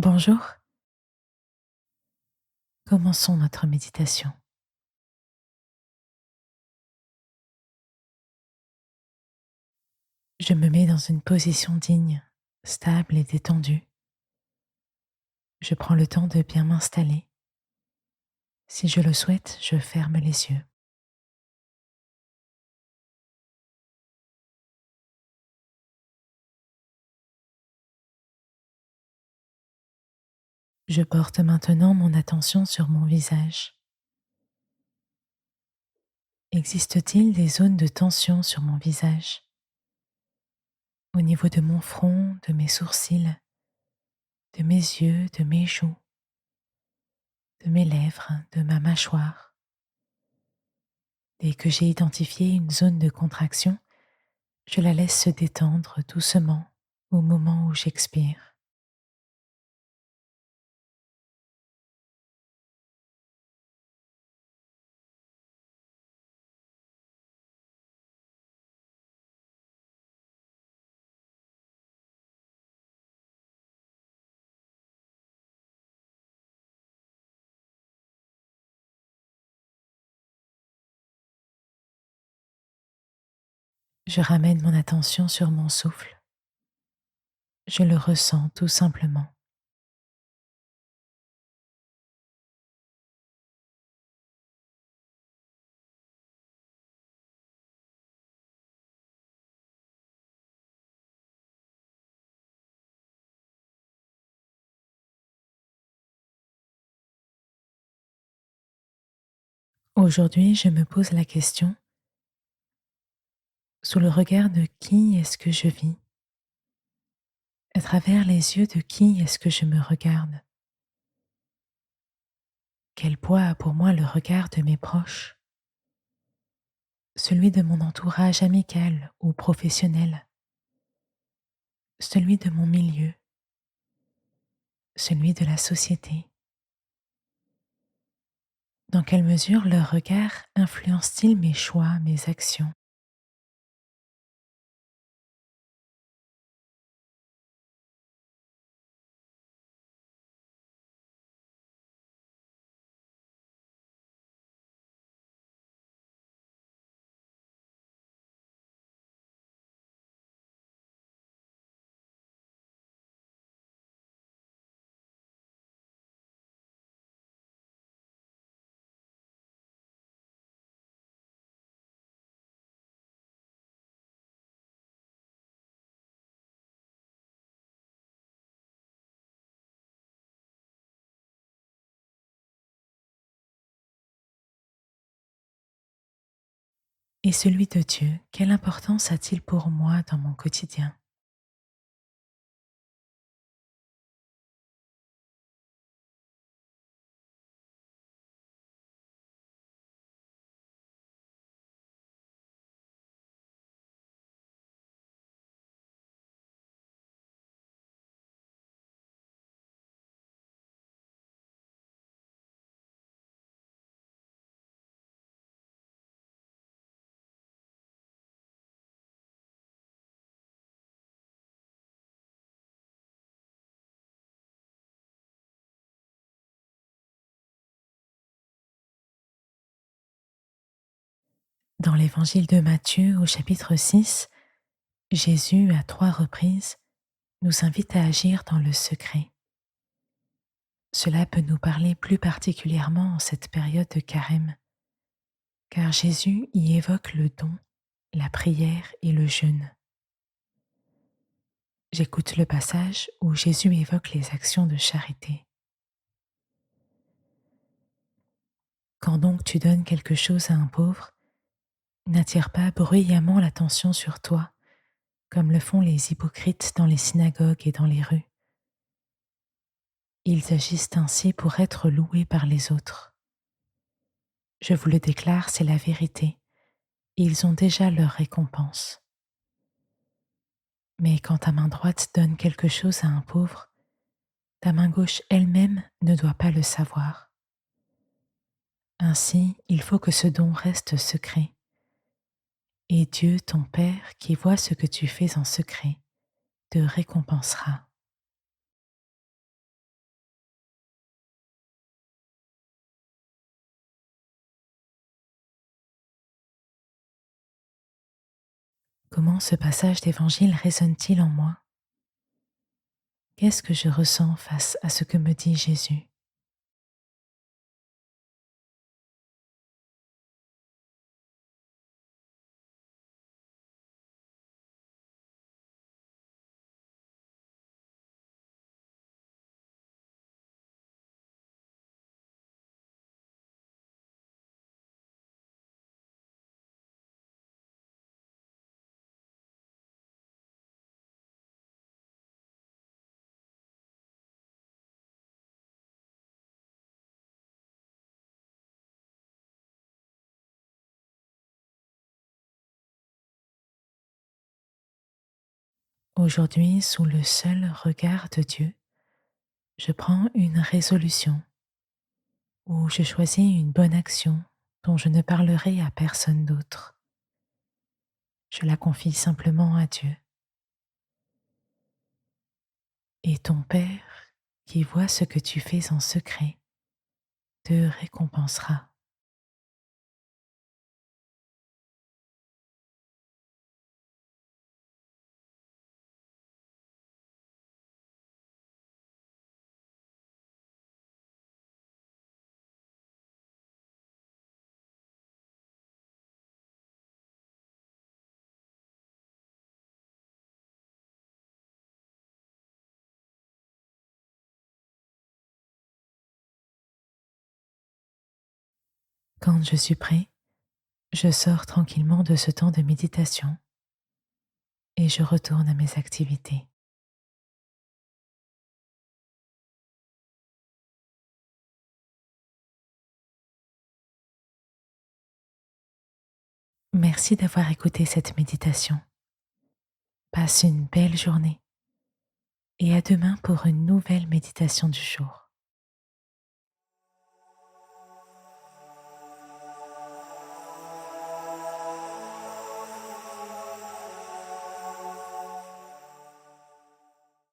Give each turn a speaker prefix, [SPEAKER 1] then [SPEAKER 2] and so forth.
[SPEAKER 1] Bonjour, commençons notre méditation. Je me mets dans une position digne, stable et détendue. Je prends le temps de bien m'installer. Si je le souhaite, je ferme les yeux. Je porte maintenant mon attention sur mon visage. Existe-t-il des zones de tension sur mon visage? Au niveau de mon front, de mes sourcils, de mes yeux, de mes joues, de mes lèvres, de ma mâchoire. Dès que j'ai identifié une zone de contraction, je la laisse se détendre doucement au moment où j'expire. Je ramène mon attention sur mon souffle. Je le ressens tout simplement. Aujourd'hui, je me pose la question, sous le regard de qui est-ce que je vis? À travers les yeux de qui est-ce que je me regarde? Quel poids a pour moi le regard de mes proches? Celui de mon entourage amical ou professionnel? Celui de mon milieu? Celui de la société? Dans quelle mesure leur regard influence-t-il mes choix, mes actions? Et celui de Dieu, quelle importance a-t-il pour moi dans mon quotidien? Dans l'évangile de Matthieu au chapitre 6, Jésus, à 3 reprises, nous invite à agir dans le secret. Cela peut nous parler plus particulièrement en cette période de carême, car Jésus y évoque le don, la prière et le jeûne. J'écoute le passage où Jésus évoque les actions de charité. Quand donc tu donnes quelque chose à un pauvre, n'attire pas bruyamment l'attention sur toi, comme le font les hypocrites dans les synagogues et dans les rues. Ils agissent ainsi pour être loués par les autres. Je vous le déclare, c'est la vérité. Ils ont déjà leur récompense. Mais quand ta main droite donne quelque chose à un pauvre, ta main gauche elle-même ne doit pas le savoir. Ainsi, il faut que ce don reste secret. Et Dieu, ton Père, qui voit ce que tu fais en secret, te récompensera. Comment ce passage d'évangile résonne-t-il en moi? Qu'est-ce que je ressens face à ce que me dit Jésus? Aujourd'hui, sous le seul regard de Dieu, je prends une résolution ou je choisis une bonne action dont je ne parlerai à personne d'autre. Je la confie simplement à Dieu. Et ton Père, qui voit ce que tu fais en secret, te récompensera. Quand je suis prêt, je sors tranquillement de ce temps de méditation et je retourne à mes activités. Merci d'avoir écouté cette méditation. Passe une belle journée et à demain pour une nouvelle méditation du jour.